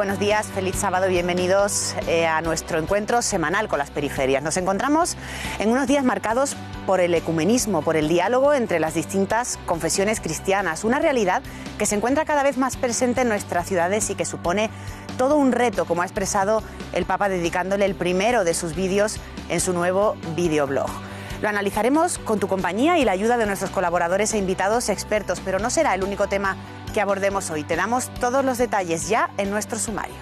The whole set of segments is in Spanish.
buenos días, feliz sábado y bienvenidos a nuestro encuentro semanal con las periferias. Nos encontramos en unos días marcados por el ecumenismo, por el diálogo entre las distintas confesiones cristianas, una realidad que se encuentra cada vez más presente en nuestras ciudades y que supone todo un reto, como ha expresado el Papa dedicándole el primero de sus vídeos en su nuevo videoblog. Lo analizaremos con tu compañía y la ayuda de nuestros colaboradores e invitados expertos, pero no será el único tema que abordemos hoy. Te damos todos los detalles ya en nuestro sumario.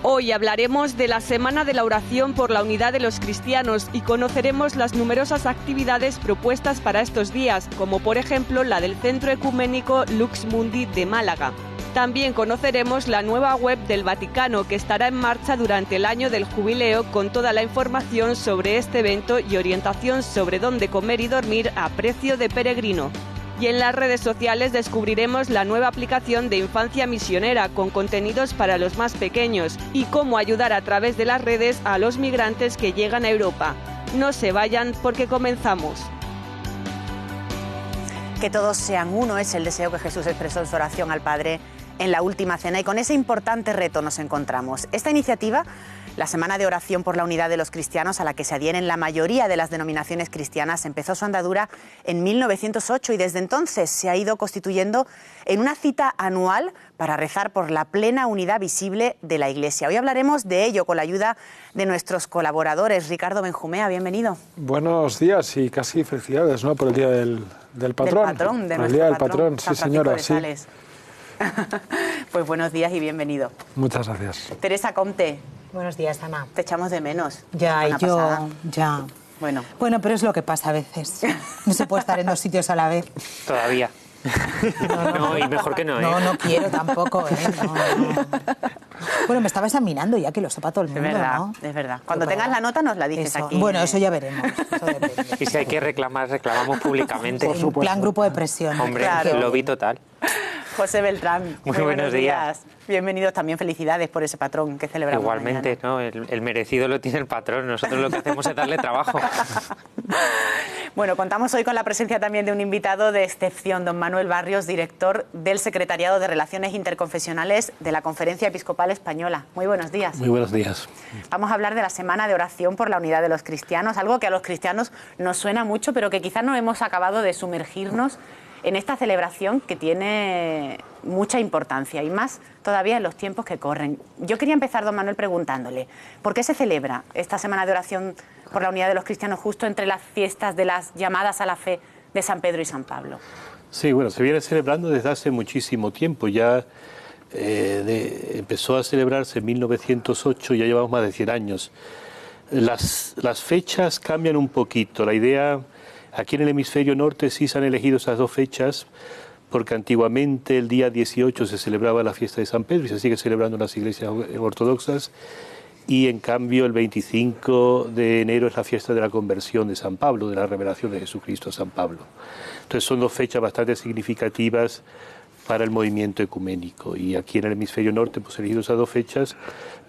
Hoy hablaremos de la Semana de la Oración por la Unidad de los Cristianos y conoceremos las numerosas actividades propuestas para estos días, como por ejemplo la del Centro Ecuménico Lux Mundi de Málaga. También conoceremos la nueva web del Vaticano que estará en marcha durante el año del jubileo con toda la información sobre este evento y orientación sobre dónde comer y dormir a precio de peregrino. Y en las redes sociales descubriremos la nueva aplicación de Infancia Misionera con contenidos para los más pequeños y cómo ayudar a través de las redes a los migrantes que llegan a Europa. No se vayan porque comenzamos. Que todos sean uno es el deseo que Jesús expresó en su oración al Padre en la última cena y con ese importante reto nos encontramos. Esta iniciativa, la Semana de Oración por la Unidad de los Cristianos, a la que se adhieren la mayoría de las denominaciones cristianas, empezó su andadura en 1908 y desde entonces se ha ido constituyendo en una cita anual para rezar por la plena unidad visible de la Iglesia. Hoy hablaremos de ello con la ayuda de nuestros colaboradores. Ricardo Benjumea, bienvenido. Buenos días y casi felicidades, ¿no?, por el Día del Patrón. Del patrón, de el nuestro Día del patrón, Patrón, San sí señora, Francisco de sí. Sales. Pues buenos días y bienvenido. Muchas gracias. Teresa Comte. Buenos días, Ana. Te echamos de menos. Ya, y yo, ya. Bueno, pero es lo que pasa a veces. No se puede estar en dos sitios a la vez. Todavía. No, y mejor que no, ¿eh? No quiero tampoco, ¿eh? No. Bueno, me estaba examinando ya, que lo sepa todo el mundo, es verdad, ¿no? es verdad. Cuando tengas la nota nos la dices Eso. aquí. Bueno, eso ya veremos. Eso depende. Y si hay que reclamar, reclamamos públicamente. En plan grupo de presión. Hombre, Claro. lo vi total. José Beltrán, Muy buenos días. Bienvenidos también, felicidades por ese patrón que celebramos Igualmente, mañana. ¿no? El merecido lo tiene el patrón. Nosotros lo que hacemos es darle trabajo. Bueno, contamos hoy con la presencia también de un invitado de excepción, don Manuel Barrios, director del Secretariado de Relaciones Interconfesionales de la Conferencia Episcopal Española. Muy buenos días. Muy buenos días. Vamos a hablar de la Semana de Oración por la Unidad de los Cristianos, algo que a los cristianos nos suena mucho, pero que quizás no hemos acabado de sumergirnos en esta celebración que tiene mucha importancia y más todavía en los tiempos que corren. Yo quería empezar, don Manuel, preguntándole, ¿por qué se celebra esta Semana de Oración por la Unidad de los Cristianos justo entre las fiestas de las llamadas a la fe de San Pedro y San Pablo? Sí, bueno, se viene celebrando desde hace muchísimo tiempo. Ya empezó a celebrarse en 1908, ya llevamos más de 100 años. Las fechas cambian un poquito. La idea, aquí en el hemisferio norte sí se han elegido esas dos fechas, porque antiguamente el día 18 se celebraba la fiesta de San Pedro y se sigue celebrando en las iglesias ortodoxas, y en cambio el 25 de enero es la fiesta de la conversión de San Pablo, de la revelación de Jesucristo a San Pablo. Entonces son dos fechas bastante significativas para el movimiento ecuménico, y aquí en el hemisferio norte hemos elegido esas dos fechas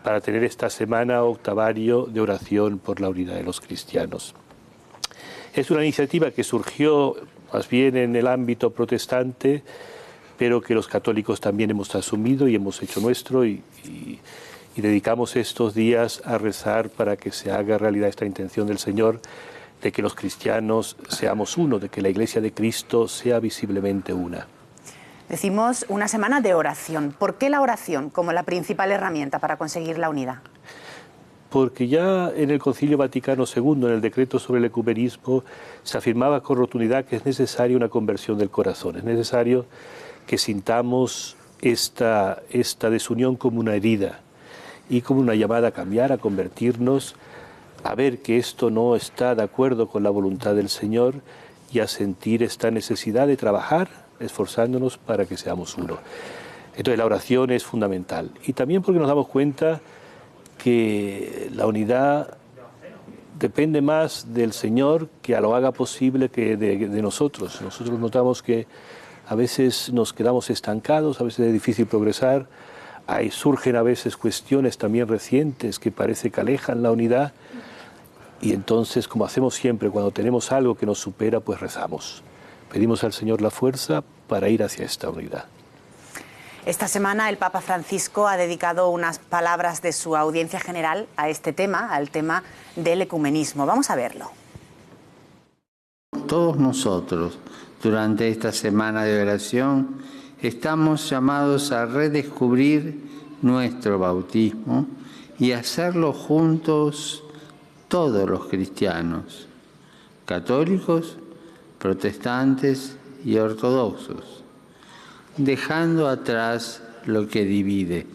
para tener esta semana octavario de oración por la unidad de los cristianos. Es una iniciativa que surgió más bien en el ámbito protestante, pero que los católicos también hemos asumido y hemos hecho nuestro, y dedicamos estos días a rezar para que se haga realidad esta intención del Señor de que los cristianos seamos uno, de que la Iglesia de Cristo sea visiblemente una. Decimos una semana de oración. ¿Por qué la oración como la principal herramienta para conseguir la unidad? Porque ya en el Concilio Vaticano II, en el decreto sobre el ecumenismo, se afirmaba con rotundidad que es necesaria una conversión del corazón, es necesario que sintamos esta desunión como una herida y como una llamada a cambiar, a convertirnos, a ver que esto no está de acuerdo con la voluntad del Señor y a sentir esta necesidad de trabajar, esforzándonos para que seamos uno. Entonces la oración es fundamental, y también porque nos damos cuenta que la unidad depende más del Señor que a lo haga posible que de nosotros. Nosotros notamos que a veces nos quedamos estancados, a veces es difícil progresar, ahí surgen a veces cuestiones también recientes que parece que alejan la unidad, y entonces, como hacemos siempre cuando tenemos algo que nos supera, pues rezamos. Pedimos al Señor la fuerza para ir hacia esta unidad. Esta semana el Papa Francisco ha dedicado unas palabras de su audiencia general a este tema, al tema del ecumenismo. Vamos a verlo. Todos nosotros, durante esta semana de oración, estamos llamados a redescubrir nuestro bautismo y hacerlo juntos todos los cristianos, católicos, protestantes y ortodoxos, dejando atrás lo que divide.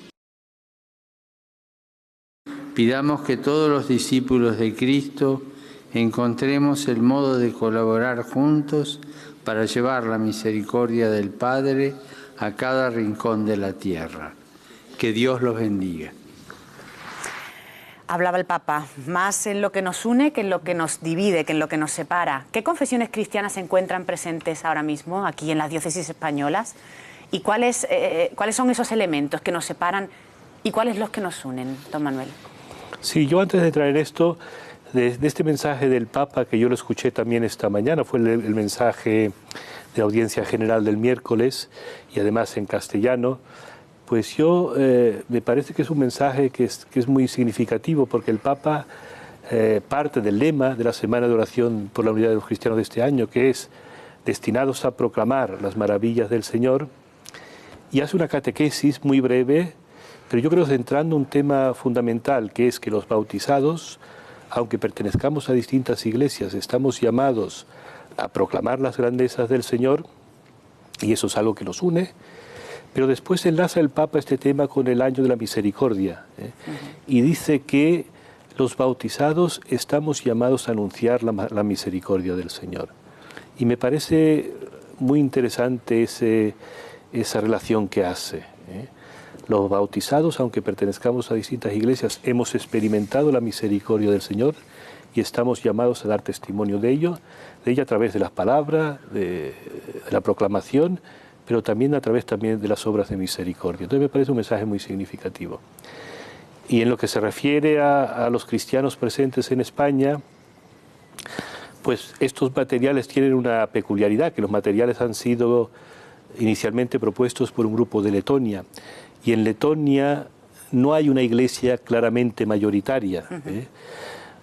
Pidamos que todos los discípulos de Cristo encontremos el modo de colaborar juntos para llevar la misericordia del Padre a cada rincón de la tierra. Que Dios los bendiga. Hablaba el Papa, más en lo que nos une que en lo que nos divide, que en lo que nos separa. ¿Qué confesiones cristianas se encuentran presentes ahora mismo aquí en las diócesis españolas? ¿Y cuáles son esos elementos que nos separan y cuáles los que nos unen, don Manuel? Sí, yo antes de traer esto, de este mensaje del Papa, que yo lo escuché también esta mañana, fue el mensaje de audiencia general del miércoles y además en castellano, pues yo me parece que es un mensaje que es muy significativo, porque el Papa parte del lema de la Semana de Oración por la Unidad de los Cristianos de este año, que es destinados a proclamar las maravillas del Señor, y hace una catequesis muy breve, pero yo creo centrando un tema fundamental, que es que los bautizados, aunque pertenezcamos a distintas iglesias, estamos llamados a proclamar las grandezas del Señor, y eso es algo que nos une, pero después enlaza el Papa este tema con el año de la misericordia, y dice que los bautizados estamos llamados a anunciar la misericordia del Señor. Y me parece muy interesante esa relación que hace. Los bautizados, aunque pertenezcamos a distintas iglesias, hemos experimentado la misericordia del Señor y estamos llamados a dar testimonio de ella a través de las palabras, de la proclamación, pero también a través de las obras de misericordia. Entonces me parece un mensaje muy significativo. Y en lo que se refiere a los cristianos presentes en España, pues estos materiales tienen una peculiaridad, que los materiales han sido inicialmente propuestos por un grupo de Letonia, y en Letonia no hay una iglesia claramente mayoritaria.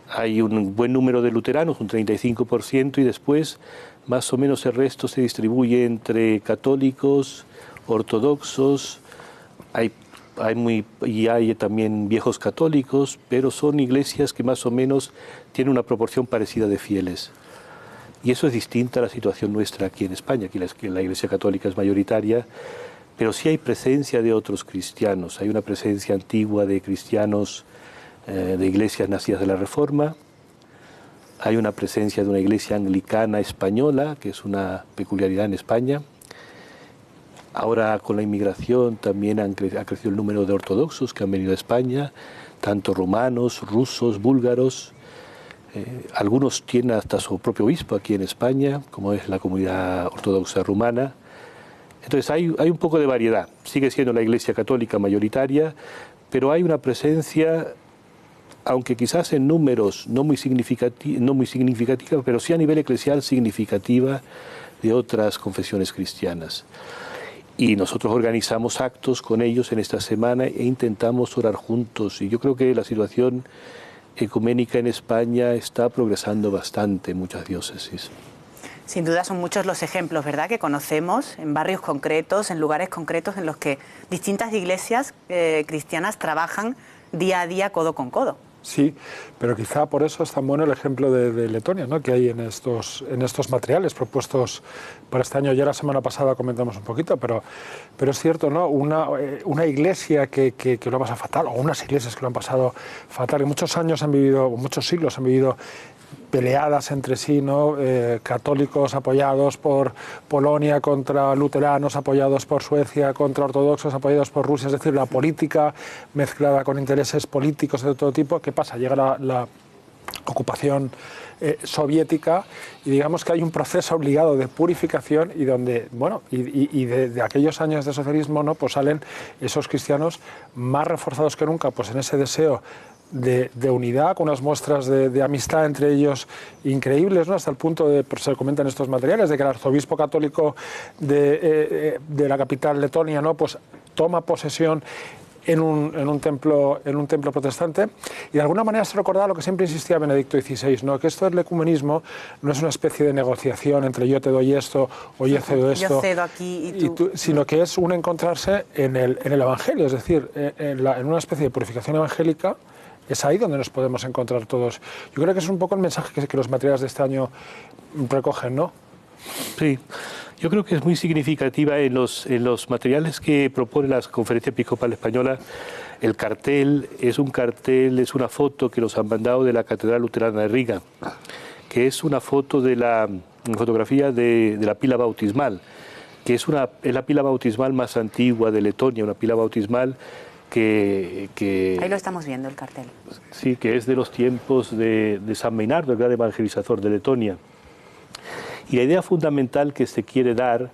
Hay un buen número de luteranos, un 35%, y después más o menos el resto se distribuye entre católicos, ortodoxos, hay también viejos católicos, pero son iglesias que más o menos tienen una proporción parecida de fieles. Y eso es distinta a la situación nuestra aquí en España. Aquí la Iglesia Católica es mayoritaria, pero sí hay presencia de otros cristianos. Hay una presencia antigua de cristianos de iglesias nacidas de la Reforma. Hay una presencia de una iglesia anglicana española, que es una peculiaridad en España. Ahora con la inmigración también ha crecido el número de ortodoxos que han venido a España, tanto rumanos, rusos, búlgaros. Algunos tienen hasta su propio obispo aquí en España, como es la comunidad ortodoxa rumana. Entonces hay un poco de variedad. Sigue siendo la Iglesia Católica mayoritaria, pero hay una presencia, aunque quizás en números no muy significativa, pero sí a nivel eclesial significativa, de otras confesiones cristianas. Y nosotros organizamos actos con ellos en esta semana e intentamos orar juntos. Y yo creo que la situación ecuménica en España está progresando bastante en muchas diócesis. Sin duda son muchos los ejemplos, ¿verdad?, que conocemos en barrios concretos, en lugares concretos en los que distintas iglesias cristianas trabajan día a día, codo con codo. Sí, pero quizá por eso es tan bueno el ejemplo de Letonia, ¿no?, que hay en estos materiales propuestos para este año. Ya la semana pasada comentamos un poquito, pero es cierto, ¿no?, una iglesia que lo ha pasado fatal, o unas iglesias que lo han pasado fatal, que muchos años han vivido, muchos siglos han vivido peleadas entre sí, ¿no? Católicos apoyados por Polonia contra luteranos, apoyados por Suecia contra ortodoxos, apoyados por Rusia, es decir, la política mezclada con intereses políticos de todo tipo. ¿Qué pasa? Llega la ocupación soviética y digamos que hay un proceso obligado de purificación y donde, bueno, y de aquellos años de socialismo, ¿no?, pues salen esos cristianos más reforzados que nunca, pues en ese deseo de unidad, con unas muestras de amistad entre ellos increíbles, ¿no? Hasta el punto de, pues se comentan estos materiales, de que el arzobispo católico de la capital letonia, ¿no? Pues toma posesión en un templo protestante, y de alguna manera se recordaba lo que siempre insistía Benedicto XVI, ¿no? Que esto del ecumenismo no es una especie de negociación entre yo te doy esto o yo cedo esto, yo cedo aquí y tú, sino que es un encontrarse en el Evangelio, es decir, en una especie de purificación evangélica. Es ahí donde nos podemos encontrar todos. Yo creo que es un poco el mensaje que los materiales de este año recogen, ¿no? Sí, yo creo que es muy significativa en los materiales que propone la Conferencia Episcopal Española. El cartel es una foto que nos han mandado de la Catedral Luterana de Riga, que es una foto una fotografía de la pila bautismal, que es la pila bautismal más antigua de Letonia, una pila bautismal que ahí lo estamos viendo, el cartel. Sí, que es de los tiempos de San Meinardo, el gran evangelizador de Letonia. Y la idea fundamental que se quiere dar,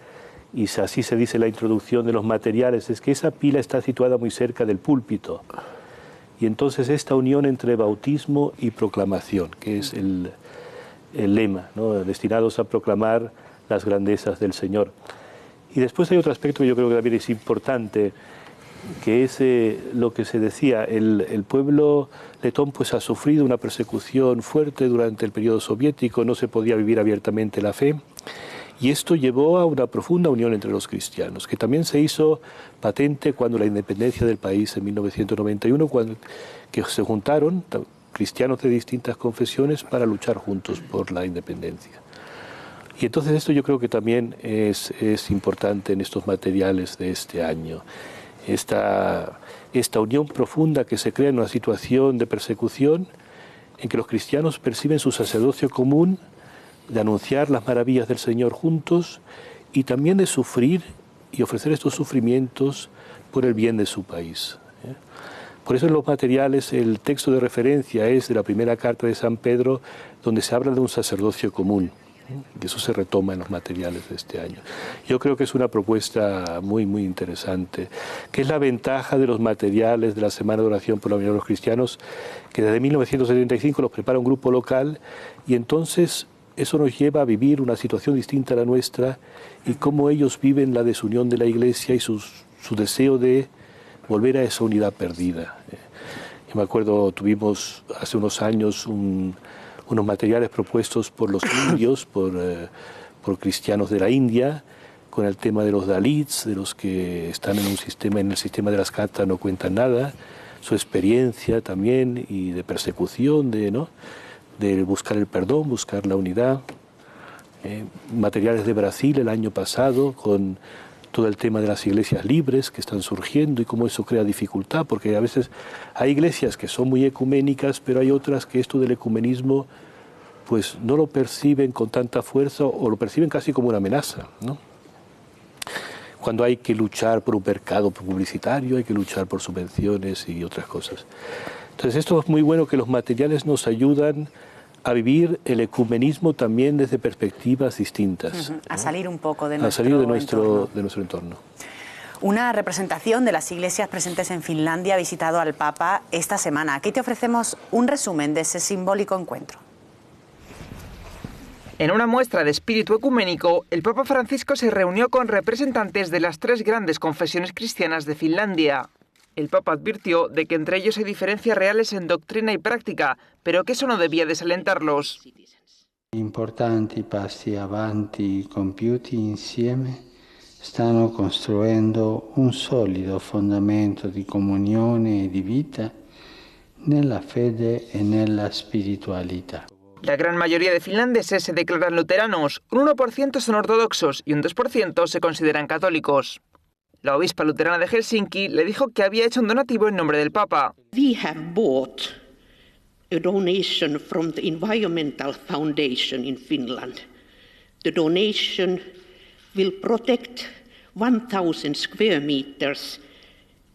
y así se dice en la introducción de los materiales, es que esa pila está situada muy cerca del púlpito. Y entonces esta unión entre bautismo y proclamación, que es el lema, ¿no? Destinados a proclamar las grandezas del Señor. Y después hay otro aspecto que yo creo que también es importante, que es lo que se decía, el pueblo letón pues ha sufrido una persecución fuerte durante el periodo soviético, no se podía vivir abiertamente la fe, y esto llevó a una profunda unión entre los cristianos, que también se hizo patente cuando la independencia del país en 1991, que se juntaron cristianos de distintas confesiones para luchar juntos por la independencia. Y entonces esto yo creo que también es importante en estos materiales de este año. Esta unión profunda que se crea en una situación de persecución en que los cristianos perciben su sacerdocio común de anunciar las maravillas del Señor juntos y también de sufrir y ofrecer estos sufrimientos por el bien de su país. Por eso en los materiales el texto de referencia es de la primera carta de San Pedro, donde se habla de un sacerdocio común. Y eso se retoma en los materiales de este año. Yo creo que es una propuesta muy, muy interesante, que es la ventaja de los materiales de la Semana de Oración por la Unidad de los Cristianos, que desde 1975 los prepara un grupo local, y entonces eso nos lleva a vivir una situación distinta a la nuestra y cómo ellos viven la desunión de la Iglesia y su deseo de volver a esa unidad perdida. Yo me acuerdo, tuvimos hace unos años unos materiales propuestos por los indios, por cristianos de la India, con el tema de los Dalits, de los que están en el sistema de las cartas no cuentan nada, su experiencia también y de persecución, de buscar el perdón, buscar la unidad. Materiales de Brasil el año pasado, con todo el tema de las iglesias libres que están surgiendo y cómo eso crea dificultad, porque a veces hay iglesias que son muy ecuménicas, pero hay otras que esto del ecumenismo pues no lo perciben con tanta fuerza o lo perciben casi como una amenaza, ¿no? Cuando hay que luchar por un mercado publicitario, hay que luchar por subvenciones y otras cosas. Entonces esto es muy bueno, que los materiales nos ayudan a vivir el ecumenismo también desde perspectivas distintas. A salir un poco de nuestro entorno. Una representación de las iglesias presentes en Finlandia ha visitado al Papa esta semana. Aquí te ofrecemos un resumen de ese simbólico encuentro. En una muestra de espíritu ecuménico, el Papa Francisco se reunió con representantes de las tres grandes confesiones cristianas de Finlandia. El Papa advirtió de que entre ellos hay diferencias reales en doctrina y práctica, pero que eso no debía desalentarlos. Importanti passi avanti compiuti insieme stanno costruendo un solido fondamento di comunione e di vita nella fede e nella spiritualità. La gran mayoría de finlandeses se declaran luteranos, un 1% son ortodoxos y un 2% se consideran católicos. La obispa luterana de Helsinki le dijo que había hecho un donativo en nombre del Papa. We have bought a donation from the Environmental Foundation in Finland. The donation will protect 1,000 square meters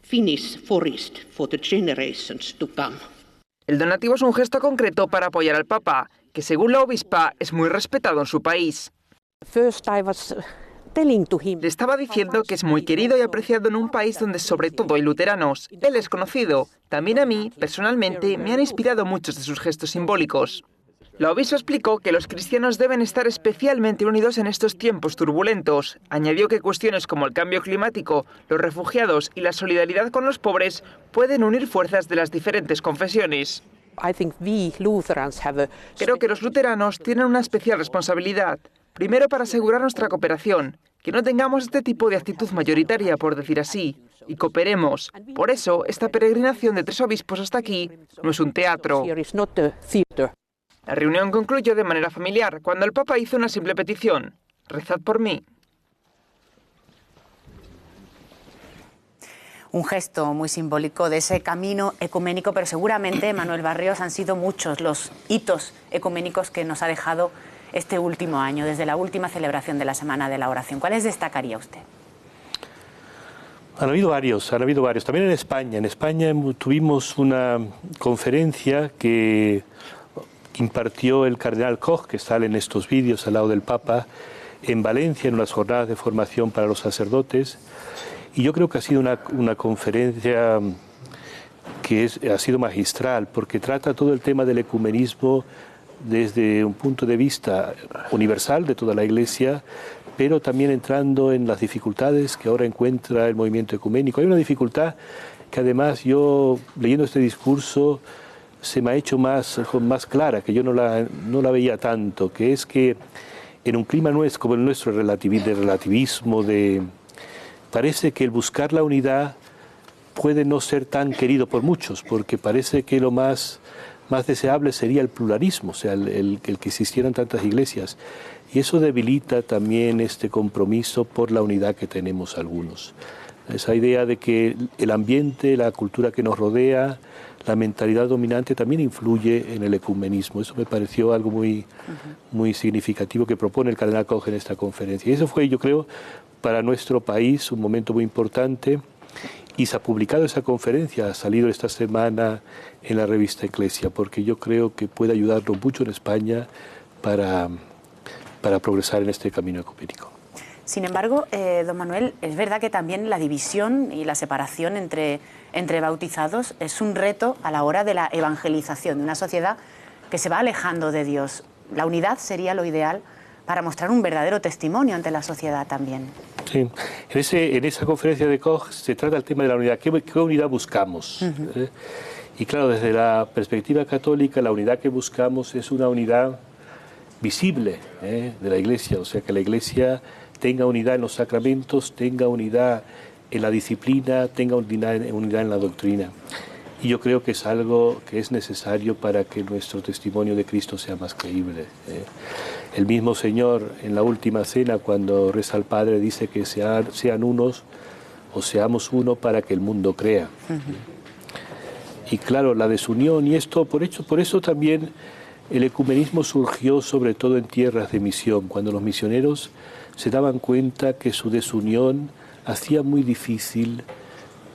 Finnish forest for the generations to come. El donativo es un gesto concreto para apoyar al Papa, que según la obispa es muy respetado en su país. First I was Le estaba diciendo que es muy querido y apreciado en un país donde sobre todo hay luteranos. Él es conocido. También a mí, personalmente, me han inspirado muchos de sus gestos simbólicos. La obispa explicó que los cristianos deben estar especialmente unidos en estos tiempos turbulentos. Añadió que cuestiones como el cambio climático, los refugiados y la solidaridad con los pobres pueden unir fuerzas de las diferentes confesiones. Creo que los luteranos tienen una especial responsabilidad. Primero, para asegurar nuestra cooperación, que no tengamos este tipo de actitud mayoritaria, por decir así, y cooperemos. Por eso, esta peregrinación de 3 obispos hasta aquí no es un teatro. La reunión concluyó de manera familiar, cuando el Papa hizo una simple petición: rezad por mí. Un gesto muy simbólico de ese camino ecuménico, pero seguramente, Manuel Barrios, han sido muchos los hitos ecuménicos que nos ha dejado este último año, desde la última celebración de la Semana de la Oración. ¿Cuáles destacaría usted? Han habido varios. También en España. En España tuvimos una conferencia que impartió el cardenal Koch, que sale en estos vídeos al lado del Papa, en Valencia, en unas jornadas de formación para los sacerdotes. Y yo creo que ha sido una conferencia que ha sido magistral, porque trata todo el tema del ecumenismo desde un punto de vista universal de toda la Iglesia, pero también entrando en las dificultades que ahora encuentra el movimiento ecuménico. Hay una dificultad que además yo, leyendo este discurso, se me ha hecho más clara, que yo no la veía tanto, que es que en un clima como el nuestro de relativismo, parece que el buscar la unidad puede no ser tan querido por muchos, porque parece que lo más deseable sería el pluralismo, o sea, el que existieran tantas iglesias. Y eso debilita también este compromiso por la unidad que tenemos algunos. Esa idea de que el ambiente, la cultura que nos rodea, la mentalidad dominante también influye en el ecumenismo. Eso me pareció algo muy significativo que propone el cardenal Koch en esta conferencia. Y eso fue, yo creo, para nuestro país un momento muy importante. Y se ha publicado esa conferencia, ha salido esta semana en la revista Ecclesia, porque yo creo que puede ayudarnos mucho en España para progresar en este camino ecuménico. Sin embargo, don Manuel, es verdad que también la división y la separación entre bautizados es un reto a la hora de la evangelización de una sociedad que se va alejando de Dios. La unidad sería lo ideal para mostrar un verdadero testimonio ante la sociedad también. Sí, en esa conferencia de Koch se trata el tema de la unidad. ¿Qué unidad buscamos? Y claro, desde la perspectiva católica, la unidad que buscamos es una unidad visible de la Iglesia, o sea, que la Iglesia tenga unidad en los sacramentos, tenga unidad en la disciplina, tenga unidad en la doctrina. Y yo creo que es algo que es necesario para que nuestro testimonio de Cristo sea más creíble. El mismo Señor en la última cena, cuando reza al Padre, dice que sean unos o seamos uno para que el mundo crea. Y claro, la desunión y esto, por eso también el ecumenismo surgió sobre todo en tierras de misión, cuando los misioneros se daban cuenta que su desunión hacía muy difícil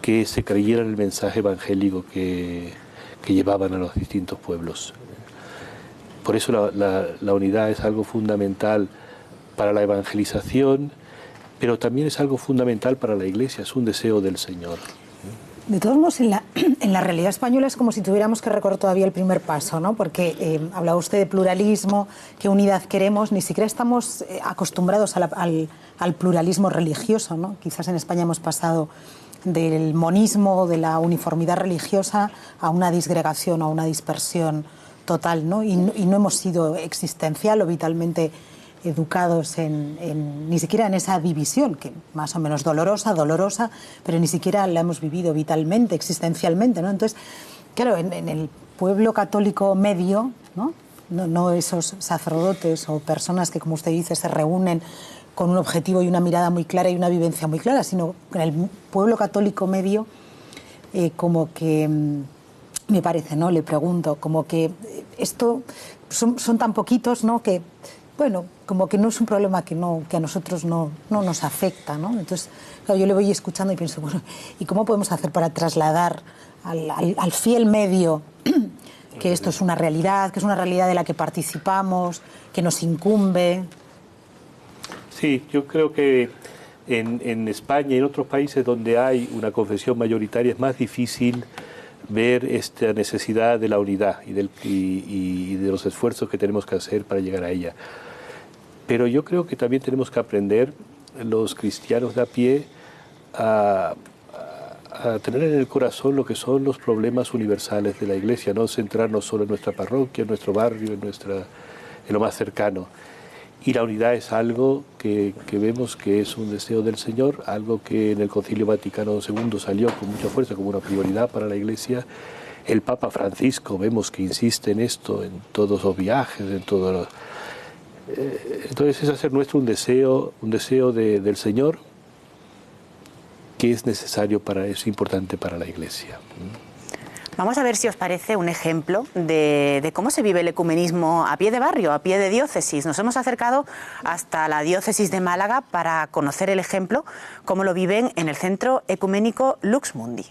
que se creyera en el mensaje evangélico que llevaban a los distintos pueblos. Por eso la unidad es algo fundamental para la evangelización, pero también es algo fundamental para la Iglesia, es un deseo del Señor. De todos modos, en la realidad española es como si tuviéramos que recorrer todavía el primer paso, ¿no? Porque hablaba usted de pluralismo, qué unidad queremos, ni siquiera estamos acostumbrados al pluralismo religioso, ¿no? Quizás en España hemos pasado del monismo, de la uniformidad religiosa, a una disgregación, a una dispersión total, ¿no? Y no hemos sido existencial o vitalmente educados ni siquiera en esa división, que más o menos dolorosa, pero ni siquiera la hemos vivido vitalmente, existencialmente, ¿no? Entonces, claro, en el pueblo católico medio, no esos sacerdotes o personas que, como usted dice, se reúnen con un objetivo y una mirada muy clara y una vivencia muy clara, sino en el pueblo católico medio, como que, me parece, ¿no? Le pregunto, como que esto son tan poquitos, ¿no? Que, bueno, como que no es un problema que a nosotros no nos afecta, ¿no? Entonces, claro, yo le voy escuchando y pienso, bueno, ¿y cómo podemos hacer para trasladar al fiel medio que esto es una realidad de la que participamos, que nos incumbe? Sí, Sí, yo creo que en España y en otros países donde hay una confesión mayoritaria es más difícil ver esta necesidad de la unidad y de los esfuerzos que tenemos que hacer para llegar a ella. Pero yo creo que también tenemos que aprender, los cristianos de a pie, a tener en el corazón lo que son los problemas universales de la Iglesia, no centrarnos solo en nuestra parroquia, en nuestro barrio, en lo más cercano. Y la unidad es algo que vemos que es un deseo del Señor, algo que en el Concilio Vaticano II salió con mucha fuerza como una prioridad para la Iglesia. El Papa Francisco vemos que insiste en esto, en todos los viajes, en todos los... Entonces es hacer nuestro un deseo del Señor que es necesario es importante para la Iglesia. Vamos a ver si os parece un ejemplo de cómo se vive el ecumenismo a pie de barrio, a pie de diócesis. Nos hemos acercado hasta la diócesis de Málaga para conocer el ejemplo, cómo lo viven en el Centro Ecuménico Lux Mundi.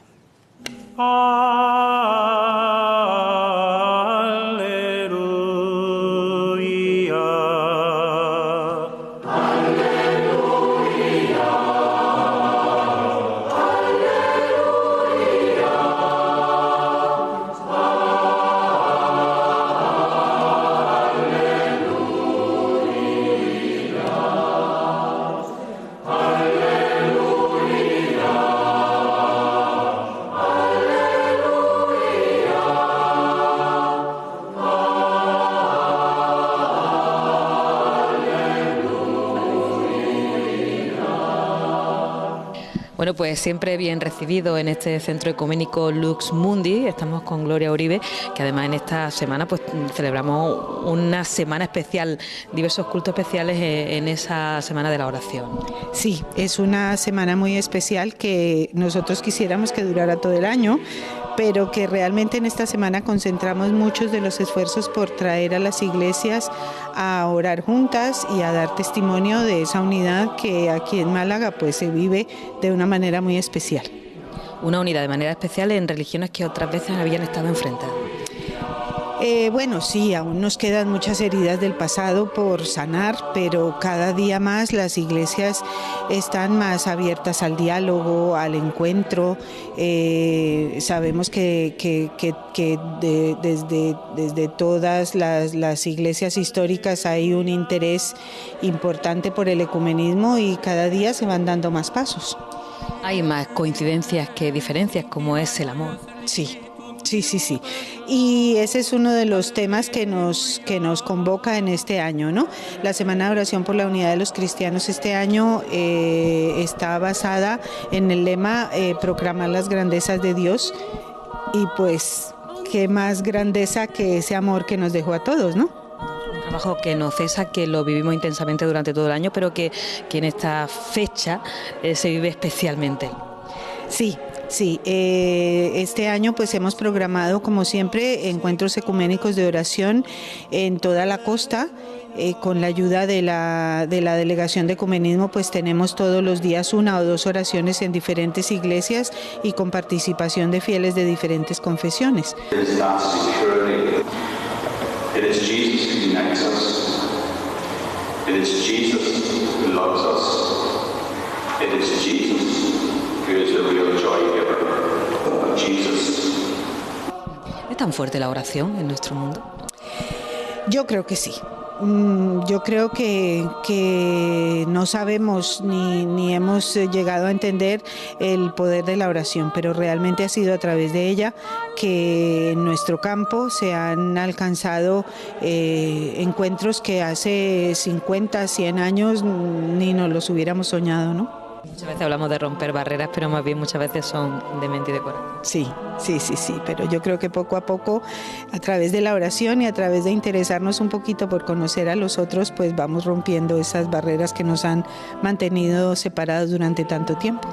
Bueno, pues siempre bien recibido en este Centro Ecuménico Lux Mundi. Estamos con Gloria Uribe, que además en esta semana pues celebramos una semana especial, diversos cultos especiales en esa Semana de la Oración. Sí, es una semana muy especial que nosotros quisiéramos que durara todo el año, pero que realmente en esta semana concentramos muchos de los esfuerzos por traer a las iglesias a orar juntas y a dar testimonio de esa unidad que aquí en Málaga pues se vive de una manera muy especial. Una unidad de manera especial en religiones que otras veces habían estado enfrentadas. Bueno, sí, aún nos quedan muchas heridas del pasado por sanar, pero cada día más las iglesias están más abiertas al diálogo, al encuentro. Sabemos que desde todas las iglesias históricas hay un interés importante por el ecumenismo y cada día se van dando más pasos. Hay más coincidencias que diferencias, como es el amor. Sí. Sí. Y ese es uno de los temas que nos convoca en este año, ¿no? La Semana de Oración por la Unidad de los Cristianos este año está basada en el lema proclamar las grandezas de Dios y pues qué más grandeza que ese amor que nos dejó a todos, ¿no? Un trabajo que no cesa, que lo vivimos intensamente durante todo el año, pero que en esta fecha se vive especialmente. Sí, este año pues hemos programado como siempre encuentros ecuménicos de oración en toda la costa. Con la ayuda de la Delegación de Ecumenismo pues tenemos todos los días 1 o 2 oraciones en diferentes iglesias y con participación de fieles de diferentes confesiones. ¿Es tan fuerte la oración en nuestro mundo? Yo creo que sí. Yo creo que no sabemos ni hemos llegado a entender el poder de la oración, pero realmente ha sido a través de ella que en nuestro campo se han alcanzado encuentros que hace 50, 100 años ni nos los hubiéramos soñado, ¿no? Muchas veces hablamos de romper barreras, pero más bien muchas veces son de mente y de corazón. Sí, pero yo creo que poco a poco, a través de la oración y a través de interesarnos un poquito por conocer a los otros, pues vamos rompiendo esas barreras que nos han mantenido separados durante tanto tiempo.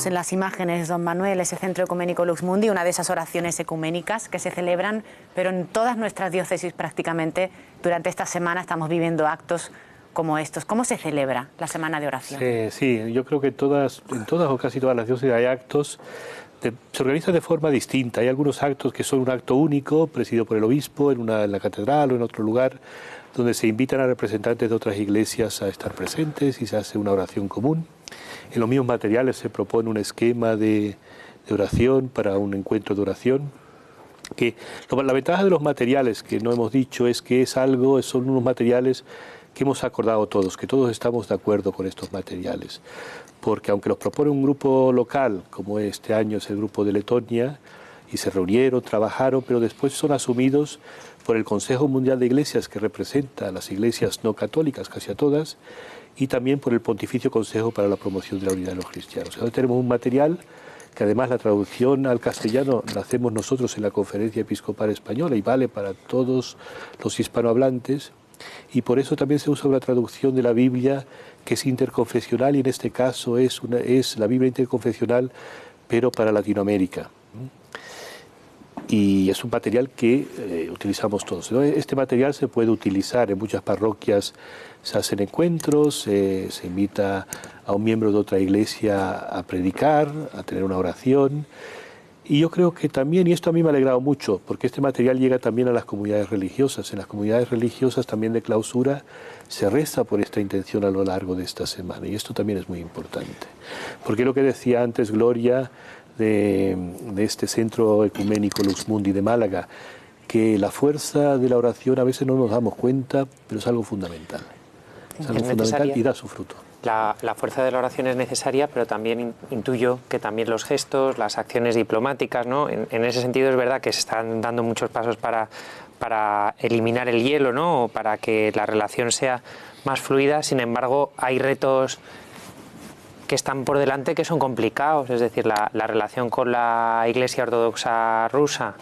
En las imágenes, don Manuel, ese Centro Ecuménico Lux Mundi, una de esas oraciones ecuménicas que se celebran, pero en todas nuestras diócesis prácticamente durante esta semana estamos viviendo actos como estos. ¿Cómo se celebra la Semana de Oración? Sí, yo creo que en todas o casi todas las diócesis hay actos se organiza de forma distinta. Hay algunos actos que son un acto único, presidido por el obispo, en la catedral o en otro lugar, donde se invitan a representantes de otras iglesias a estar presentes y se hace una oración común. En los mismos materiales se propone un esquema de oración para un encuentro de oración. La ventaja de los materiales, que no hemos dicho, es que son unos materiales que hemos acordado todos, que todos estamos de acuerdo con estos materiales. Porque aunque los propone un grupo local, como este año es el grupo de Letonia, y se reunieron, trabajaron, pero después son asumidos por el Consejo Mundial de Iglesias, que representa a las iglesias no católicas, casi a todas, y también por el Pontificio Consejo para la Promoción de la Unidad de los Cristianos. Ahora tenemos un material que además la traducción al castellano la hacemos nosotros en la Conferencia Episcopal Española y vale para todos los hispanohablantes, y por eso también se usa una traducción de la Biblia que es interconfesional, y en este caso es la Biblia interconfesional, pero para Latinoamérica. Y es un material que utilizamos todos. Este material se puede utilizar en muchas parroquias, se hacen encuentros, se invita a un miembro de otra iglesia a predicar, a tener una oración. Y yo creo que también, y esto a mí me ha alegrado mucho, porque este material llega también a las comunidades religiosas. En las comunidades religiosas también de clausura se reza por esta intención a lo largo de esta semana, y esto también es muy importante. Porque lo que decía antes Gloria de este centro ecuménico Lux Mundi de Málaga, que la fuerza de la oración a veces no nos damos cuenta, pero es algo fundamental. Es algo fundamental y da su fruto. La fuerza de la oración es necesaria, pero también intuyo que también los gestos, las acciones diplomáticas, ¿no? En ese sentido es verdad que se están dando muchos pasos para eliminar el hielo, ¿no? O para que la relación sea más fluida. Sin embargo, hay retos que están por delante que son complicados. Es decir, la relación con la Iglesia Ortodoxa rusa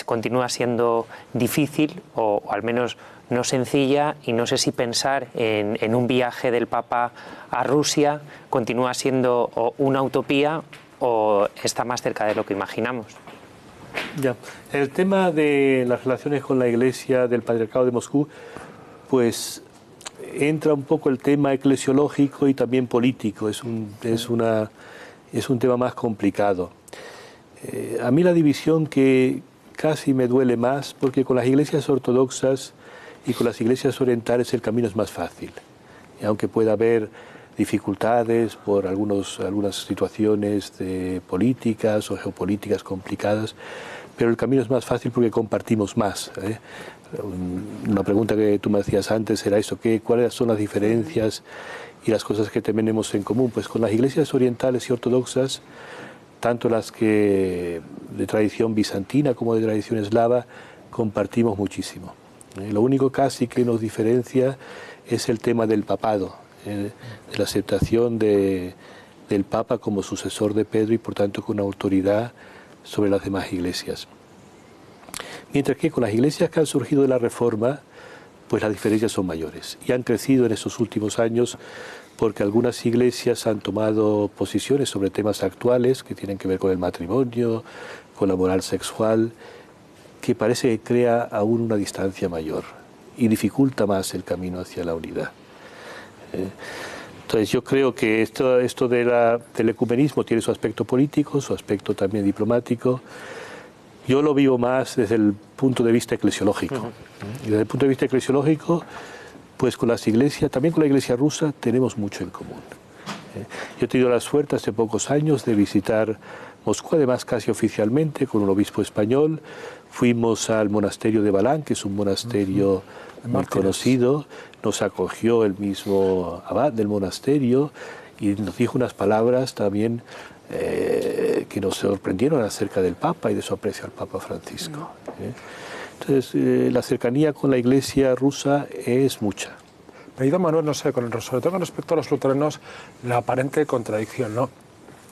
continúa siendo difícil, o al menos no sencilla, y no sé si pensar en un viaje del Papa a Rusia continúa siendo una utopía o está más cerca de lo que imaginamos. Ya. El tema de las relaciones con la Iglesia del Patriarcado de Moscú, pues entra un poco el tema eclesiológico y también político. Es un tema más complicado. A mí la división que casi me duele más, porque con las iglesias ortodoxas y con las iglesias orientales el camino es más fácil. Y aunque pueda haber dificultades por algunas situaciones políticas o geopolíticas complicadas, pero el camino es más fácil porque compartimos más. Una pregunta que tú me hacías antes era eso, ¿cuáles son las diferencias y las cosas que tenemos en común? Pues con las iglesias orientales y ortodoxas, tanto las que de tradición bizantina como de tradición eslava, compartimos muchísimo. Lo único casi que nos diferencia es el tema del papado, de la aceptación del Papa como sucesor de Pedro y por tanto con autoridad sobre las demás iglesias. Mientras que con las iglesias que han surgido de la Reforma, pues las diferencias son mayores y han crecido en estos últimos años porque algunas iglesias han tomado posiciones sobre temas actuales que tienen que ver con el matrimonio, con la moral sexual, que parece que crea aún una distancia mayor y dificulta más el camino hacia la unidad. Entonces yo creo que esto del ecumenismo tiene su aspecto político, su aspecto también diplomático. Yo lo vivo más desde el punto de vista eclesiológico. Y desde el punto de vista eclesiológico, pues con las iglesias, también con la iglesia rusa, tenemos mucho en común. Yo he tenido la suerte hace pocos años de visitar Moscú, además casi oficialmente, con un obispo español. Fuimos al monasterio de Balán, que es un monasterio muy conocido. Nos acogió el mismo abad del monasterio y nos dijo unas palabras también que nos sorprendieron acerca del Papa y de su aprecio al Papa Francisco. Entonces, la cercanía con la iglesia rusa es mucha. Pedido Manuel, no sé, sobre todo con respecto a los luteranos, la aparente contradicción, ¿no?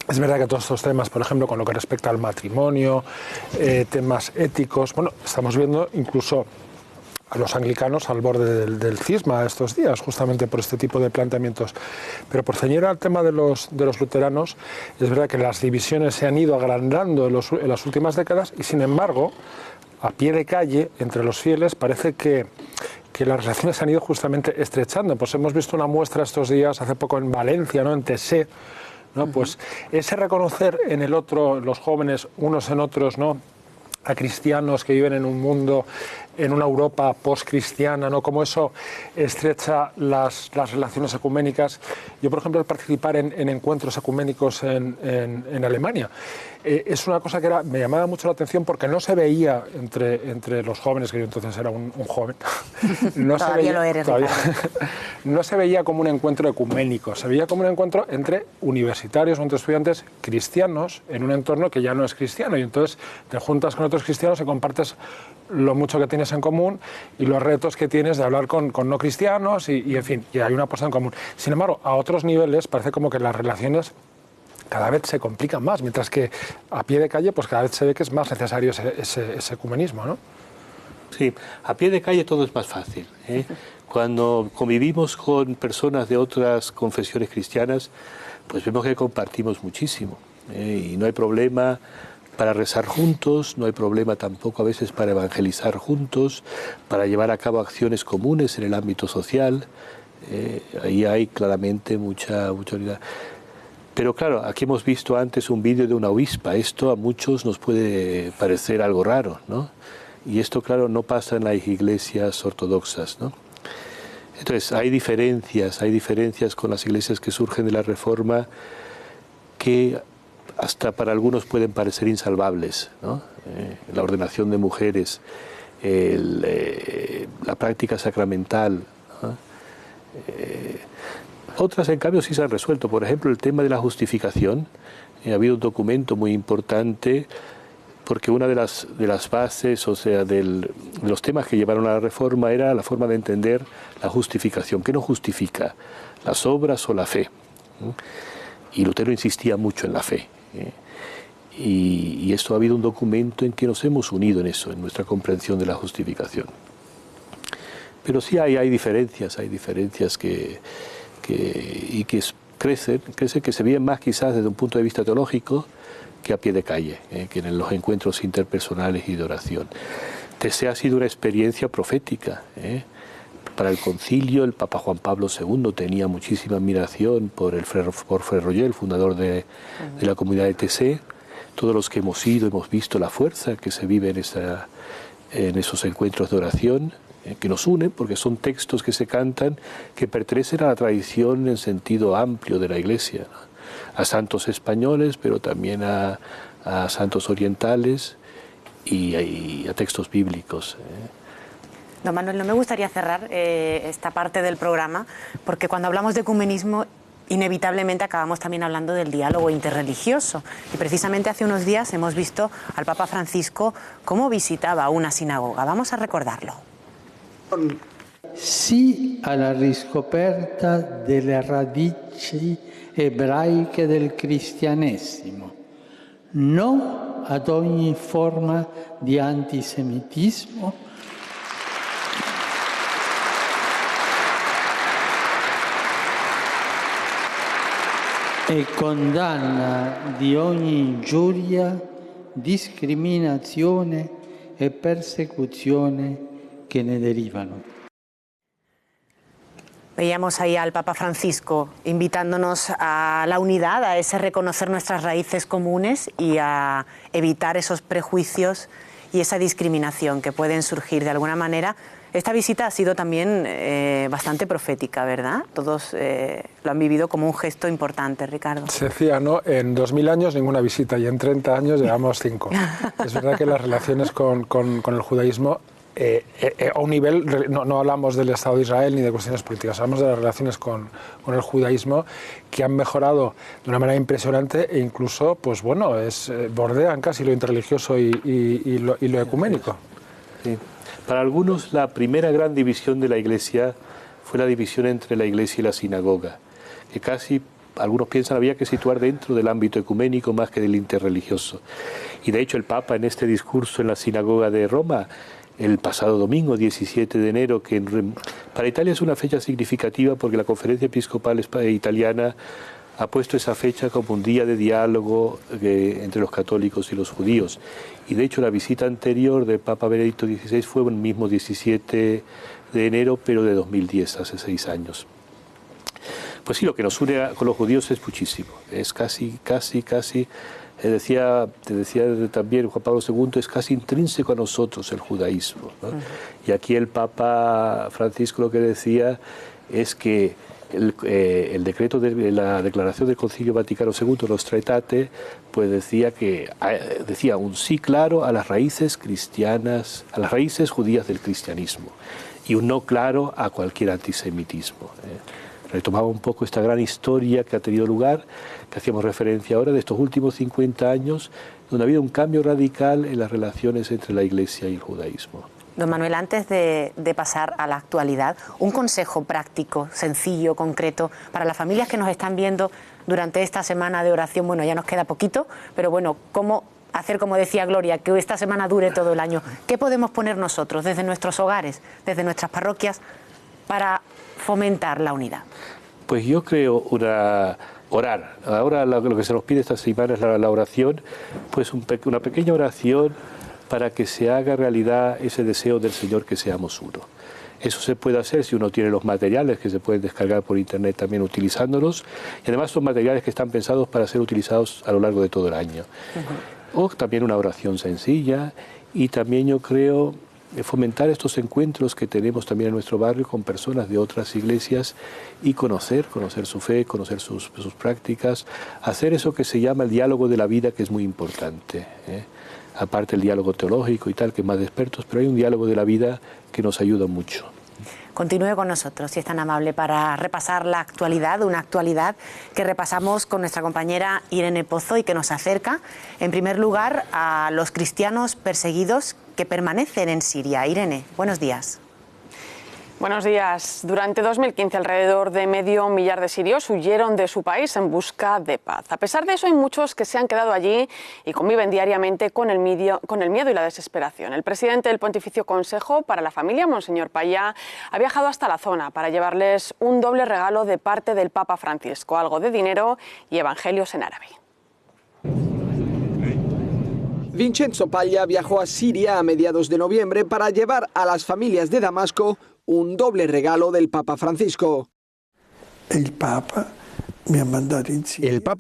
Es verdad que todos estos temas, por ejemplo, con lo que respecta al matrimonio, temas éticos, bueno, estamos viendo incluso a los anglicanos al borde del cisma estos días, justamente por este tipo de planteamientos. Pero por ceñir al tema de los luteranos, es verdad que las divisiones se han ido agrandando en las últimas décadas y, sin embargo, a pie de calle, entre los fieles, parece que las relaciones se han ido justamente estrechando. Pues hemos visto una muestra estos días, hace poco en Valencia, ¿no? En Tessé, ¿no? Pues ese reconocer en el otro, los jóvenes, unos en otros, ¿no?, a cristianos que viven en un mundo, en una Europa postcristiana, ¿no?, cómo eso estrecha las relaciones ecuménicas. Yo, por ejemplo, al participar en encuentros ecuménicos en Alemania, es una cosa que me llamaba mucho la atención porque no se veía entre los jóvenes, que yo entonces era un joven, no todavía lo eres, todavía, no se veía como un encuentro ecuménico, se veía como un encuentro entre universitarios o entre estudiantes cristianos en un entorno que ya no es cristiano, y entonces te juntas con otros cristianos y compartes lo mucho que tienes en común y los retos que tienes de hablar con no cristianos y en fin, y hay una cosa en común. Sin embargo, a otros niveles parece como que las relaciones cada vez se complican más, mientras que a pie de calle pues cada vez se ve que es más necesario ese ecumenismo, ¿no? Sí, a pie de calle todo es más fácil, ¿eh? Cuando convivimos con personas de otras confesiones cristianas, pues vemos que compartimos muchísimo, y no hay problema para rezar juntos, no hay problema tampoco a veces para evangelizar juntos, para llevar a cabo acciones comunes en el ámbito social. Ahí hay claramente mucha unidad. Pero claro, aquí hemos visto antes un vídeo de una obispa. Esto a muchos nos puede parecer algo raro, ¿no? Y esto, claro, no pasa en las iglesias ortodoxas, ¿no? Entonces, hay diferencias con las iglesias que surgen de la Reforma que hasta para algunos pueden parecer insalvables, ¿no? La ordenación de mujeres, la práctica sacramental, ¿no? Otras, en cambio, sí se han resuelto. Por ejemplo, el tema de la justificación. Ha habido un documento muy importante porque una de las bases, o sea, de los temas que llevaron a la Reforma era la forma de entender la justificación. ¿Qué nos justifica? ¿Las obras o la fe? Y Lutero insistía mucho en la fe. Y esto ha habido un documento en que nos hemos unido en eso, en nuestra comprensión de la justificación. Pero sí hay diferencias que crecen, que se veían más quizás desde un punto de vista teológico que a pie de calle, que en los encuentros interpersonales y de oración. TC ha sido una experiencia profética. Para el concilio, el Papa Juan Pablo II tenía muchísima admiración por Fray Roger, el fundador de la comunidad de TC. Todos los que hemos ido hemos visto la fuerza que se vive en esos encuentros de oración, que nos unen, porque son textos que se cantan que pertenecen a la tradición en sentido amplio de la Iglesia, ¿no? A santos españoles, pero también a santos orientales y a textos bíblicos. Don Manuel, no me gustaría cerrar esta parte del programa, porque cuando hablamos de ecumenismo, inevitablemente acabamos también hablando del diálogo interreligioso. Y precisamente hace unos días hemos visto al Papa Francisco cómo visitaba una sinagoga. Vamos a recordarlo. Sì alla riscoperta delle radici ebraiche del cristianesimo, no ad ogni forma di antisemitismo, e condanna di ogni ingiuria, discriminazione e persecuzione que ne derivano. Veíamos ahí al Papa Francisco invitándonos a la unidad, a ese reconocer nuestras raíces comunes y a evitar esos prejuicios y esa discriminación que pueden surgir de alguna manera. Esta visita ha sido también bastante profética, ¿verdad? Todos lo han vivido como un gesto importante, Ricardo. Se decía, ¿no? En 2000 años ninguna visita y en 30 años llevamos 5. Es verdad que las relaciones con el judaísmo a un nivel, no hablamos del Estado de Israel ni de cuestiones políticas, hablamos de las relaciones con el judaísmo que han mejorado de una manera impresionante e incluso, pues bueno, bordean casi lo interreligioso y lo ecuménico. Sí. Para algunos la primera gran división de la Iglesia fue la división entre la Iglesia y la sinagoga, que casi algunos piensan había que situar dentro del ámbito ecuménico más que del interreligioso. Y de hecho el Papa en este discurso en la sinagoga de Roma el pasado domingo, 17 de enero, que para Italia es una fecha significativa porque la Conferencia Episcopal Italiana ha puesto esa fecha como un día de diálogo entre los católicos y los judíos. Y de hecho la visita anterior del Papa Benedicto XVI fue el mismo 17 de enero, pero de 2010, hace 6 años. Pues sí, lo que nos une con los judíos es muchísimo. Es casi, te decía también Juan Pablo II, es casi intrínseco a nosotros el judaísmo, ¿no? Y aquí el Papa Francisco lo que decía es que el decreto de la declaración del Concilio Vaticano II, Nostra Aetate, pues decía un sí claro a las raíces cristianas, a las raíces judías del cristianismo, y un no claro a cualquier antisemitismo. Retomaba un poco esta gran historia que ha tenido lugar, que hacíamos referencia ahora, de estos últimos 50 años, donde ha habido un cambio radical en las relaciones entre la Iglesia y el judaísmo. Don Manuel, antes de pasar a la actualidad, un consejo práctico, sencillo, concreto, para las familias que nos están viendo durante esta semana de oración. Bueno, ya nos queda poquito, pero bueno, ¿cómo hacer, como decía Gloria, que esta semana dure todo el año? ¿Qué podemos poner nosotros desde nuestros hogares, desde nuestras parroquias, para fomentar la unidad? Pues yo creo orar. Ahora lo que se nos pide esta semana es la oración, pues una pequeña oración para que se haga realidad ese deseo del Señor que seamos uno. Eso se puede hacer si uno tiene los materiales que se pueden descargar por internet también utilizándolos, y además son materiales que están pensados para ser utilizados a lo largo de todo el año. O también una oración sencilla, y también yo creo fomentar estos encuentros que tenemos también en nuestro barrio con personas de otras iglesias y conocer su fe, conocer sus prácticas, hacer eso que se llama el diálogo de la vida, que es muy importante, aparte el diálogo teológico y tal, que es más de expertos, pero hay un diálogo de la vida que nos ayuda mucho. Continúe con nosotros, si es tan amable, para repasar la actualidad, una actualidad que repasamos con nuestra compañera Irene Pozo y que nos acerca, en primer lugar, a los cristianos perseguidos que permanecen en Siria. Irene, buenos días. Buenos días. Durante 2015, alrededor de medio millar de sirios huyeron de su país en busca de paz. A pesar de eso, hay muchos que se han quedado allí y conviven diariamente con el miedo y la desesperación. El presidente del Pontificio Consejo para la Familia, Monseñor Paya, ha viajado hasta la zona para llevarles un doble regalo de parte del Papa Francisco, algo de dinero y evangelios en árabe. Vincenzo Paglia viajó a Siria a mediados de noviembre para llevar a las familias de Damasco un doble regalo del Papa Francisco. El Papa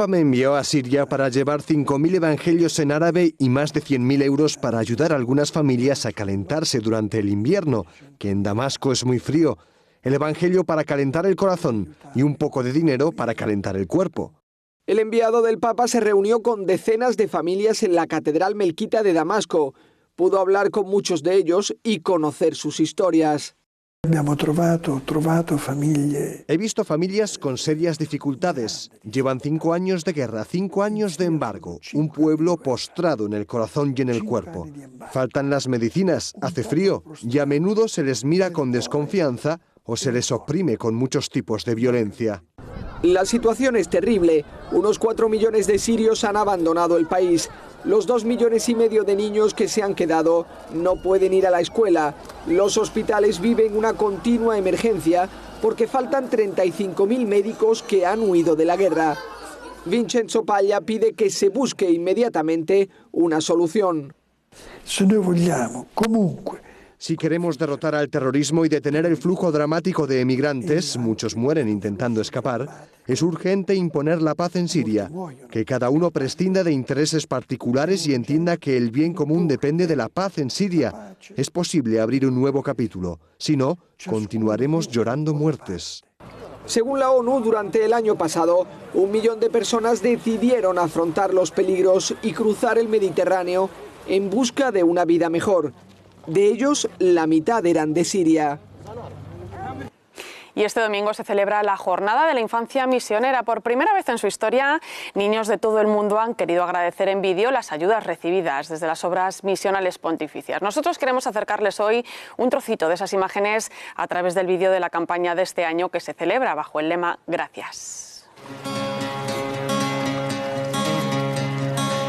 me envió a Siria para llevar 5.000 evangelios en árabe y más de 100.000 euros para ayudar a algunas familias a calentarse durante el invierno, que en Damasco es muy frío. El evangelio para calentar el corazón y un poco de dinero para calentar el cuerpo. El enviado del Papa se reunió con decenas de familias en la Catedral Melquita de Damasco. Pudo hablar con muchos de ellos y conocer sus historias. He visto familias con serias dificultades. Llevan 5 años de guerra, 5 años de embargo. Un pueblo postrado en el corazón y en el cuerpo. Faltan las medicinas, hace frío y a menudo se les mira con desconfianza o se les oprime con muchos tipos de violencia. La situación es terrible. Unos 4 millones de sirios han abandonado el país. Los 2,5 millones de niños que se han quedado no pueden ir a la escuela. Los hospitales viven una continua emergencia porque faltan 35.000 médicos que han huido de la guerra. Vincenzo Paglia pide que se busque inmediatamente una solución. Si queremos derrotar al terrorismo y detener el flujo dramático de emigrantes, muchos mueren intentando escapar, es urgente imponer la paz en Siria, que cada uno prescinda de intereses particulares y entienda que el bien común depende de la paz en Siria. Es posible abrir un nuevo capítulo, si no, continuaremos llorando muertes. Según la ONU, durante el año pasado, 1 millón de personas decidieron afrontar los peligros y cruzar el Mediterráneo en busca de una vida mejor. De ellos, la mitad eran de Siria. Y este domingo se celebra la Jornada de la Infancia Misionera. Por primera vez en su historia, niños de todo el mundo han querido agradecer en vídeo las ayudas recibidas desde las obras misionales pontificias. Nosotros queremos acercarles hoy un trocito de esas imágenes a través del vídeo de la campaña de este año que se celebra bajo el lema Gracias.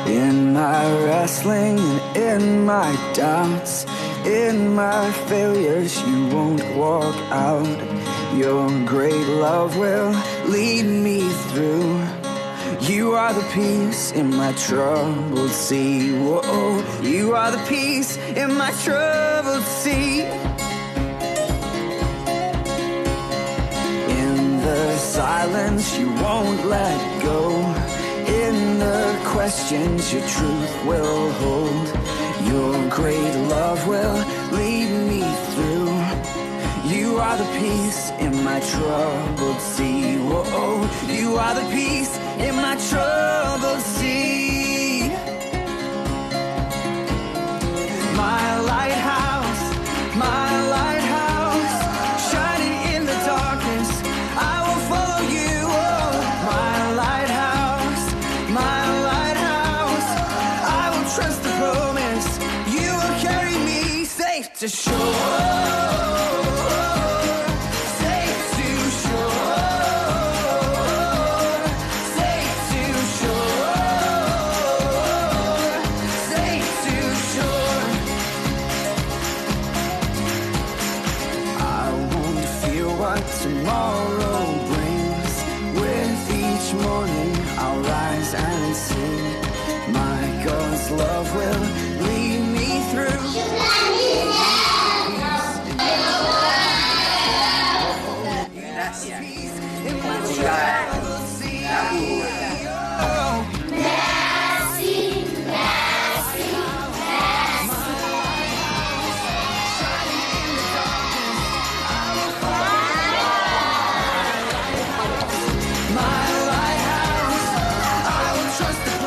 In my wrestling and in my doubts, in my failures, you won't walk out. Your great love will lead me through. You are the peace in my troubled sea. Whoa, you are the peace in my troubled sea. In the silence hands you won't let go. In the questions your truth will hold. Your great love will lead me through. You are the peace in my troubled sea. Whoa, you are the peace in my troubled sea. My lighthouse, shining in the darkness, I will follow you. Oh, my lighthouse, I will trust the promise. You will carry me safe to shore. Tomorrow brings. With each morning I'll rise and sing. My God's love will lead me through.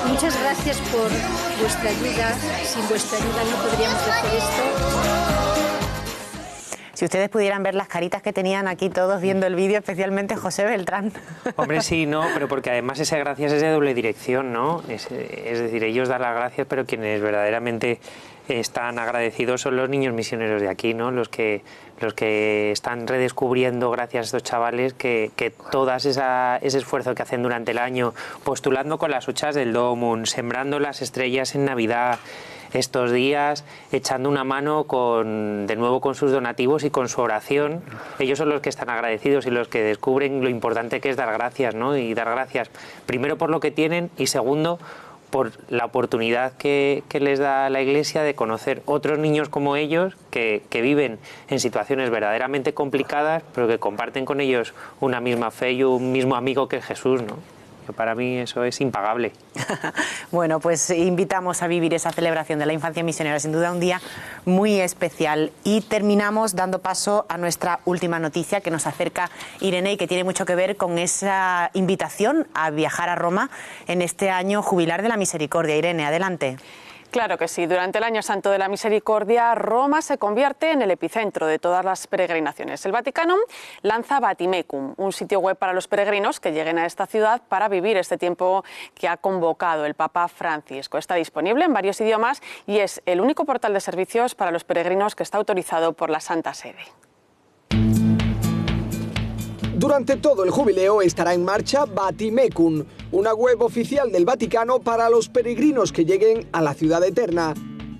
Muchas gracias por vuestra ayuda. Sin vuestra ayuda no podríamos hacer esto. Si ustedes pudieran ver las caritas que tenían aquí todos viendo el vídeo, especialmente José Beltrán. Hombre, sí, no, pero porque además ese gracias es de doble dirección, ¿no? Es decir, ellos dan las gracias, pero quienes verdaderamente están agradecidos son los niños misioneros de aquí, ¿no? Los que están redescubriendo, gracias a estos chavales, que todo ese esfuerzo que hacen durante el año, postulando con las huchas del Domun, sembrando las estrellas en Navidad, estos días, echando una mano de nuevo con sus donativos y con su oración, ellos son los que están agradecidos y los que descubren lo importante que es dar gracias, ¿no? Y dar gracias primero por lo que tienen y segundo por la oportunidad que les da la Iglesia de conocer otros niños como ellos que viven en situaciones verdaderamente complicadas, pero que comparten con ellos una misma fe y un mismo amigo que es Jesús, ¿no? Que para mí eso es impagable. Bueno, pues invitamos a vivir esa celebración de la infancia misionera, sin duda un día muy especial. Y terminamos dando paso a nuestra última noticia que nos acerca Irene y que tiene mucho que ver con esa invitación a viajar a Roma en este año jubilar de la Misericordia. Irene, adelante. Claro que sí. Durante el Año Santo de la Misericordia, Roma se convierte en el epicentro de todas las peregrinaciones. El Vaticano lanza Vatimecum, un sitio web para los peregrinos que lleguen a esta ciudad para vivir este tiempo que ha convocado el Papa Francisco. Está disponible en varios idiomas y es el único portal de servicios para los peregrinos que está autorizado por la Santa Sede. Durante todo el jubileo estará en marcha Vatimecum, una web oficial del Vaticano para los peregrinos que lleguen a la ciudad eterna.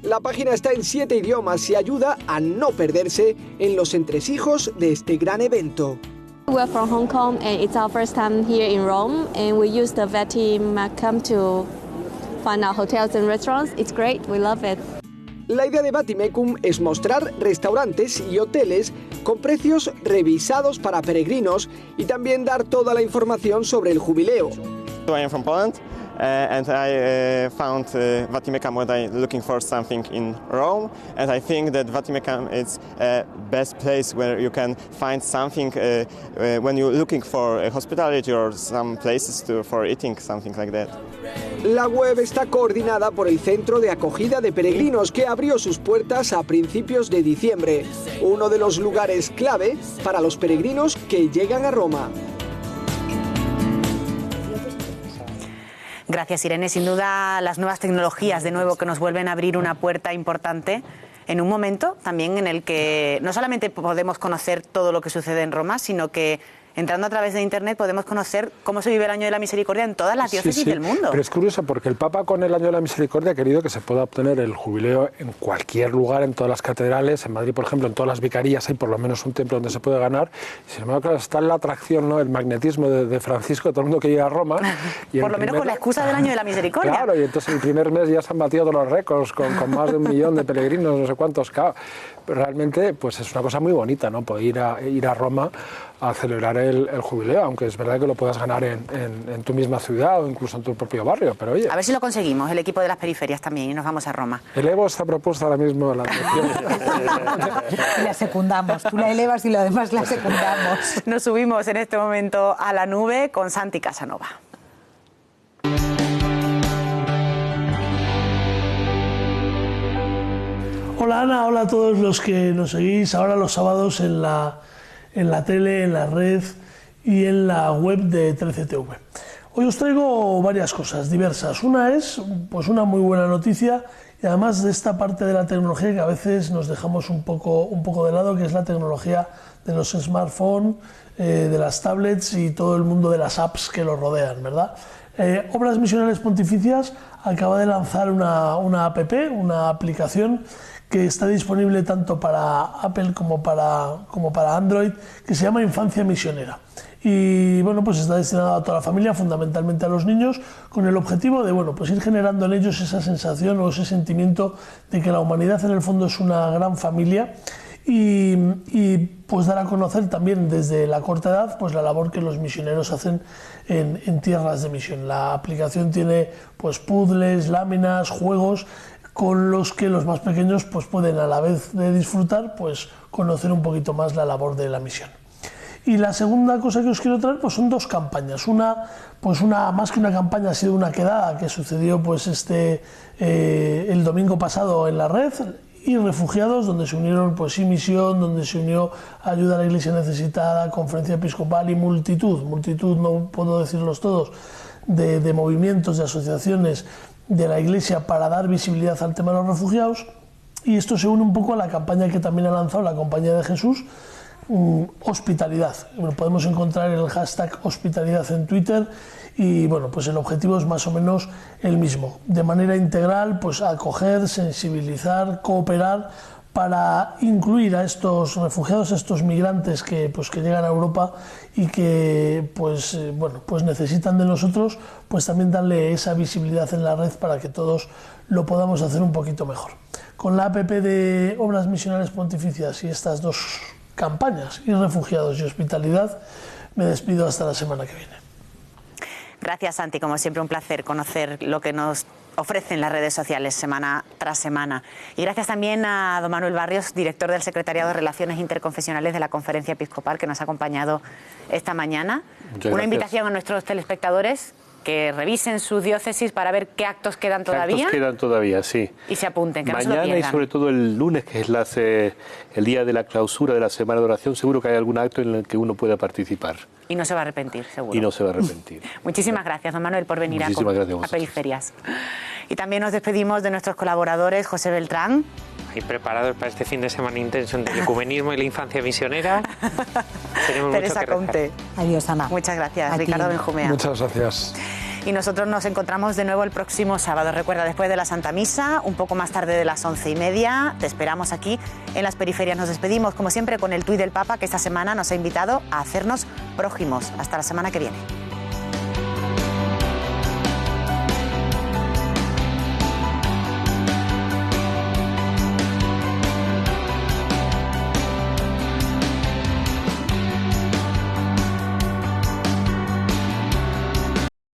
La página está en 7 idiomas y ayuda a no perderse en los entresijos de este gran evento. We're from Hong Kong and it's our first time here in Rome and we use the Vatimecum to find our hotels and restaurants. It's great, we love it. La idea de Vatimecum es mostrar restaurantes y hoteles con precios revisados para peregrinos y también dar toda la información sobre el jubileo. I am from Poland and I found Vatimecum when I looking for something in Rome, and I think that Vatimecum is a best place where you can find something when you're looking for hospitality or some places for eating, something like that. La web está coordinada por el Centro de Acogida de Peregrinos, que abrió sus puertas a principios de diciembre, uno de los lugares clave para los peregrinos que llegan a Roma. Gracias, Irene. Sin duda, las nuevas tecnologías, de nuevo, que nos vuelven a abrir una puerta importante en un momento también en el que no solamente podemos conocer todo lo que sucede en Roma, sino que entrando a través de Internet podemos conocer cómo se vive el Año de la Misericordia en todas las diócesis del mundo. Pero es curioso porque el Papa con el Año de la Misericordia ha querido que se pueda obtener el jubileo en cualquier lugar, en todas las catedrales. En Madrid, por ejemplo, en todas las vicarías hay por lo menos un templo donde se puede ganar. Sin embargo, claro, está la atracción, ¿no?, el magnetismo de Francisco, de todo el mundo que llega a Roma. Y por lo menos con la excusa del Año de la Misericordia. Claro, y entonces el primer mes ya se han batido todos los récords con más de 1 millón de peregrinos, no sé cuántos. Claro, pero realmente pues es una cosa muy bonita, ¿no?, poder ir a Roma a celebrar el jubileo, aunque es verdad que lo puedas ganar en tu misma ciudad o incluso en tu propio barrio, pero oye... A ver si lo conseguimos, el equipo de las periferias también, y nos vamos a Roma. Elevo esta propuesta ahora mismo a la atención. Y la secundamos, tú la elevas y lo demás la secundamos. Nos subimos en este momento a la nube con Santi Casanova. Hola Ana, hola a todos los que nos seguís ahora los sábados en la tele, en la red y en la web de 13TV. Hoy os traigo varias cosas diversas. Una es pues una muy buena noticia y además de esta parte de la tecnología que a veces nos dejamos un poco de lado, que es la tecnología de los smartphones, de las tablets y todo el mundo de las apps que los rodean, ¿verdad? Obras Misionales Pontificias acaba de lanzar una app, una aplicación que está disponible tanto para Apple como para Android, que se llama Infancia Misionera. Y bueno, pues está destinada a toda la familia, fundamentalmente a los niños, con el objetivo de pues ir generando en ellos esa sensación o ese sentimiento de que la humanidad en el fondo es una gran familia y pues dar a conocer también desde la corta edad pues la labor que los misioneros hacen en tierras de misión. La aplicación tiene pues puzzles, láminas, juegos con los que los más pequeños pues pueden, a la vez de disfrutar, pues conocer un poquito más la labor de la misión. Y la segunda cosa que os quiero traer pues son dos campañas. Una más que una campaña, ha sido una quedada que sucedió pues el domingo pasado en la red, y refugiados, donde se unieron pues y Misión, donde se unió Ayuda a la Iglesia Necesitada, Conferencia Episcopal y multitud, no puedo decirlos todos, de movimientos, de asociaciones de la Iglesia para dar visibilidad al tema de los refugiados. Y esto se une un poco a la campaña que también ha lanzado la Compañía de Jesús, hospitalidad. Podemos encontrar el hashtag hospitalidad en Twitter y pues el objetivo es más o menos el mismo, de manera integral pues acoger, sensibilizar, cooperar para incluir a estos refugiados, a estos migrantes que llegan a Europa y que pues necesitan de nosotros, pues también darle esa visibilidad en la red para que todos lo podamos hacer un poquito mejor. Con la app de Obras Misionales Pontificias y estas dos campañas, y refugiados y hospitalidad, me despido hasta la semana que viene. Gracias, Santi. Como siempre, un placer conocer lo que nos ofrecen las redes sociales semana tras semana. Y gracias también a don Manuel Barrios, director del Secretariado de Relaciones Interconfesionales de la Conferencia Episcopal, que nos ha acompañado esta mañana. Una invitación a nuestros telespectadores que revisen su diócesis para ver qué actos quedan todavía. Actos quedan todavía, sí. Y se apunten, que mañana no se lo pierdan. Y sobre todo el lunes, que es el día de la clausura de la Semana de Oración, seguro que hay algún acto en el que uno pueda participar. Y no se va a arrepentir, seguro. Y no se va a arrepentir. Muchísimas gracias, don Manuel, por venir a Periferias. Y también nos despedimos de nuestros colaboradores, José Beltrán. Y preparados para este fin de semana intenso entre el ecumenismo y la infancia misionera. Tenemos Teresa mucho que Conte. Adiós, Ana. Muchas gracias, Ricardo Benjumea. Muchas gracias. Y nosotros nos encontramos de nuevo el próximo sábado. Recuerda, después de la Santa Misa, un poco más tarde de las 11:30. Te esperamos aquí en las Periferias. Nos despedimos, como siempre, con el tuit del Papa, que esta semana nos ha invitado a hacernos prójimos. Hasta la semana que viene.